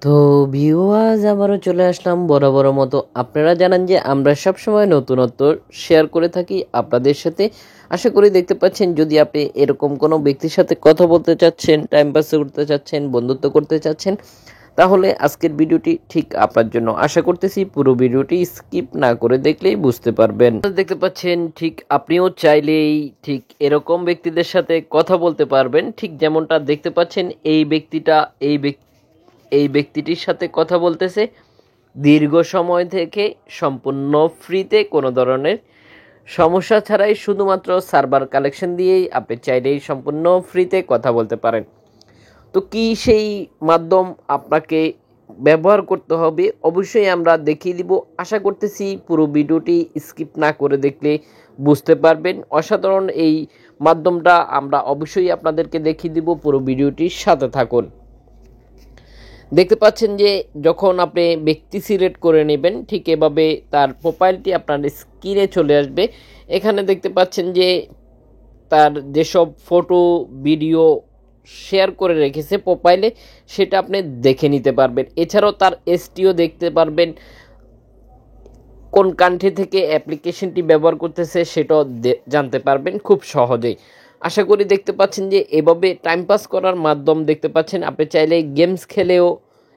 তো ভিউয়ার্স আবারও চলে আসলাম বরাবর মতো। আপনারা জানেন যে আমরা সবসময় নতুনত্ব শেয়ার করে থাকি আপনাদের সাথে। আশা করি দেখতে পাচ্ছেন, যদি আপনি এরকম কোনো ব্যক্তির সাথে কথা বলতে চাচ্ছেন, টাইম পাস করতে চাচ্ছেন, বন্ধুত্ব করতে চাচ্ছেন, তাহলে আজকের ভিডিওটি ঠিক আপনার জন্য। আশা করতেছি পুরো ভিডিওটি স্কিপ না করে দেখলেই বুঝতে পারবেন। দেখতে পাচ্ছেন ঠিক আপনিও চাইলেই ঠিক এরকম ব্যক্তিদের সাথে কথা বলতে পারবেন। ঠিক যেমনটা দেখতে পাচ্ছেন এই ব্যক্তিটির সাথে কথা বলতেছে দীর্ঘ সময় থেকে সম্পূর্ণ ফ্রিতে, কোনো ধরনের সমস্যা ছাড়াই, শুধুমাত্র সার্ভার কালেকশন দিয়েই আপনি চাইলেই সম্পূর্ণ ফ্রিতে কথা বলতে পারেন। তো কি সেই মাধ্যম আপনাকে ব্যবহার করতে হবে অবশ্যই আমরা দেখিয়ে দিব। আশা করতেছি পুরো ভিডিওটি স্কিপ না করে দেখলে বুঝতে পারবেন। অসাধারণ এই মাধ্যমটা আমরা অবশ্যই আপনাদেরকে দেখিয়ে দিব, পুরো ভিডিওটির সাথে থাকুন। দেখতে পাচ্ছেন যে যখন আপনি ব্যক্তি সিলেক্ট করে নেবেন, ঠিক এভাবে তার প্রোফাইলটি আপনার স্ক্রিনে চলে আসবে। এখানে দেখতে পাচ্ছেন যে তার যেসব ফটো ভিডিও শেয়ার করে রেখেছে প্রোফাইলে, সেটা আপনি দেখে নিতে পারবেন। এছাড়াও তার এসটিও দেখতে পারবেন, কোন কান্ট্রি থেকে অ্যাপ্লিকেশনটি ব্যবহার করতেছে সেটাও জানতে পারবেন খুব সহজেই। আশা করি দেখতে পাচ্ছেন যে এভাবে টাইম পাস করার মাধ্যম দেখতে পাচ্ছেন। আপনি চাইলে গেমস খেলেও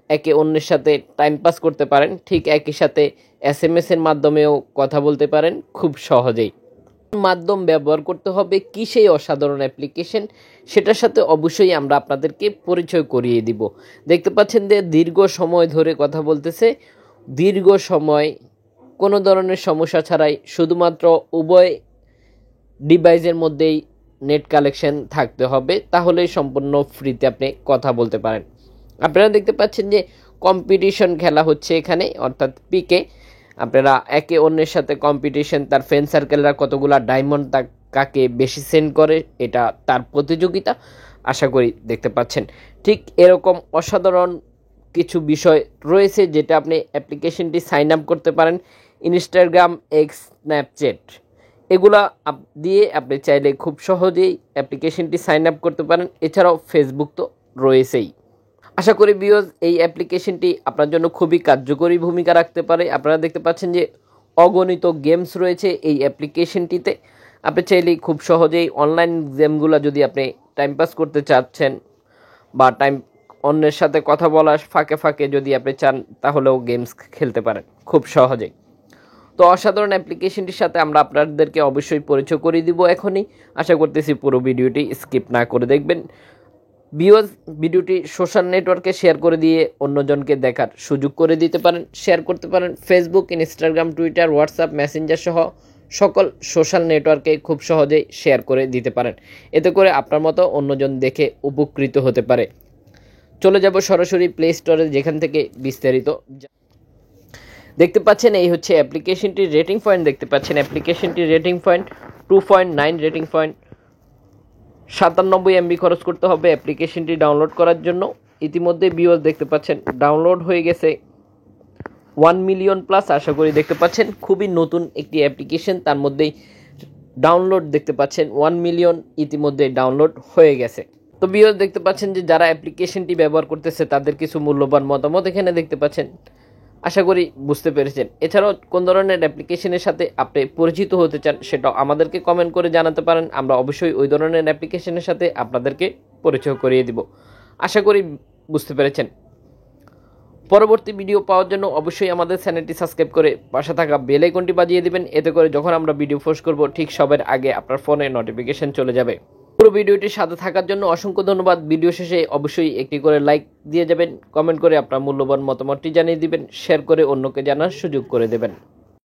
একে অন্যের সাথে টাইম পাস করতে পারেন, ঠিক একই সাথে এসএমএসের মাধ্যমেও কথা বলতে পারেন খুব সহজেই। মাধ্যম ব্যবহার করতে হবে, কি সেই অসাধারণ অ্যাপ্লিকেশন, সেটার সাথে অবশ্যই আমরা আপনাদেরকে পরিচয় করিয়ে দিব। দেখতে পাচ্ছেন যে দীর্ঘ সময় ধরে কথা বলতেছে, দীর্ঘ সময় কোনো ধরনের সমস্যা ছাড়াই, শুধুমাত্র উভয় ডিভাইসের মধ্যেই নেট কালেকশন থাকতে হবে, তাহলেই সম্পূর্ণ ফ্রিতে আপনি কথা বলতে পারেন। আপনারা দেখতে পাচ্ছেন যে কম্পিটিশন খেলা হচ্ছে এখানে, অর্থাৎ পিকে। আপনারা একে অন্যের সাথে কম্পিটিশন, তার ফ্রেন্ড সার্কেলরা কতগুলা ডায়মন্ড কাকে বেশি সেন্ড করে, এটা তার প্রতিযোগিতা। আশা করি দেখতে পাচ্ছেন ঠিক এরকম অসাধারণ কিছু বিষয় রয়েছে, যেটা আপনি অ্যাপ্লিকেশনটি সাইন আপ করতে পারেন। ইনস্টাগ্রাম, এক্স, স্ন্যাপচ্যাট, এগুলা দিয়ে আপনি চাইলে খুব সহজেই অ্যাপ্লিকেশনটি সাইন আপ করতে পারেন। এছাড়াও ফেসবুক তো রয়েছেই। আশা করি ভিউয়ার্স এই অ্যাপ্লিকেশনটি আপনার জন্য খুবই কার্যকরী ভূমিকা রাখতে পারে। আপনারা দেখতে পাচ্ছেন যে অগণিত গেমস রয়েছে এই অ্যাপ্লিকেশনটিতে। আপনি চাইলেই খুব সহজেই অনলাইন গেমগুলো, যদি আপনি টাইম পাস করতে চাচ্ছেন বা অন্যের সাথে কথা বলার ফাঁকে ফাঁকে যদি আপনি চান, তাহলেও গেমস খেলতে পারেন খুব সহজেই। তো অসাধারণ অ্যাপ্লিকেশনটির সাথে আমরা আপনাদেরকে অবশ্যই পরিচয় করিয়ে দিব এখনই। আশা করতেছি পুরো ভিডিওটি স্কিপ না করে দেখবেন। ভিডিওটি সোশ্যাল নেটওয়ার্কে শেয়ার করে দিয়ে অন্যজনকে দেখার সুযোগ করে দিতে পারেন। শেয়ার করতে পারেন Facebook, Instagram, Twitter, WhatsApp, Messenger সহ সকল সোশ্যাল নেটওয়ার্কে খুব সহজেই শেয়ার করে দিতে পারেন। এতে করে আপনার মতো অন্যজন দেখে উপকৃত হতে পারে। চলে যাব সরাসরি প্লে স্টোরে, যেখান থেকে বিস্তারিত দেখতে পাচ্ছেন। এই হচ্ছে অ্যাপ্লিকেশনটির রেটিং পয়েন্ট। দেখতে পাচ্ছেন অ্যাপ্লিকেশনটির rating point 2.9 rating point. 97 MB খরচ করতে হবে অ্যাপ্লিকেশনটি ডাউনলোড করার জন্য। ইতিমধ্যে ভিউয়ার্স দেখতে পাচ্ছেন ডাউনলোড হয়ে গেছে 1 মিলিয়ন প্লাস। আশা করি দেখতে পাচ্ছেন খুবই নতুন একটি অ্যাপ্লিকেশন, তার মধ্যেই ডাউনলোড দেখতে পাচ্ছেন 1 মিলিয়ন ইতিমধ্যে ডাউনলোড হয়ে গেছে। তো ভিউয়ার্স দেখতে পাচ্ছেন যে যারা অ্যাপ্লিকেশনটি ব্যবহার করতেছে তাদের কিছু মূল্যবান মতামত এখানে দেখতে পাচ্ছেন। আশা করি বুঝতে পেরেছেন। এছাড়াও কোন ধরনের অ্যাপ্লিকেশনের সাথে আপনি পরিচিত হতে চান, সেটাও আমাদেরকে কমেন্ট করে জানাতে পারেন। আমরা অবশ্যই ওই ধরনের অ্যাপ্লিকেশনের সাথে আপনাদেরকে পরিচয় করিয়ে দিব। আশা করি বুঝতে পেরেছেন। পরবর্তী ভিডিও পাওয়ার জন্য অবশ্যই আমাদের চ্যানেলটি সাবস্ক্রাইব করে পাশে থাকা বেল আইকনটি বাজিয়ে দিবেন। এতে করে যখন আমরা ভিডিও পোস্ট করব, ঠিক সবার আগে আপনার ফোনে নোটিফিকেশন চলে যাবে। পুরো ভিডিওটির সাথে থাকার জন্য অসংখ্য ধন্যবাদ। ভিডিও শেষে অবশ্যই একটি করে লাইক দিয়ে যাবেন, কমেন্ট করে আপনার মূল্যবান মতামতটি জানিয়ে দিবেন, শেয়ার করে অন্যকে জানার সুযোগ করে দেবেন।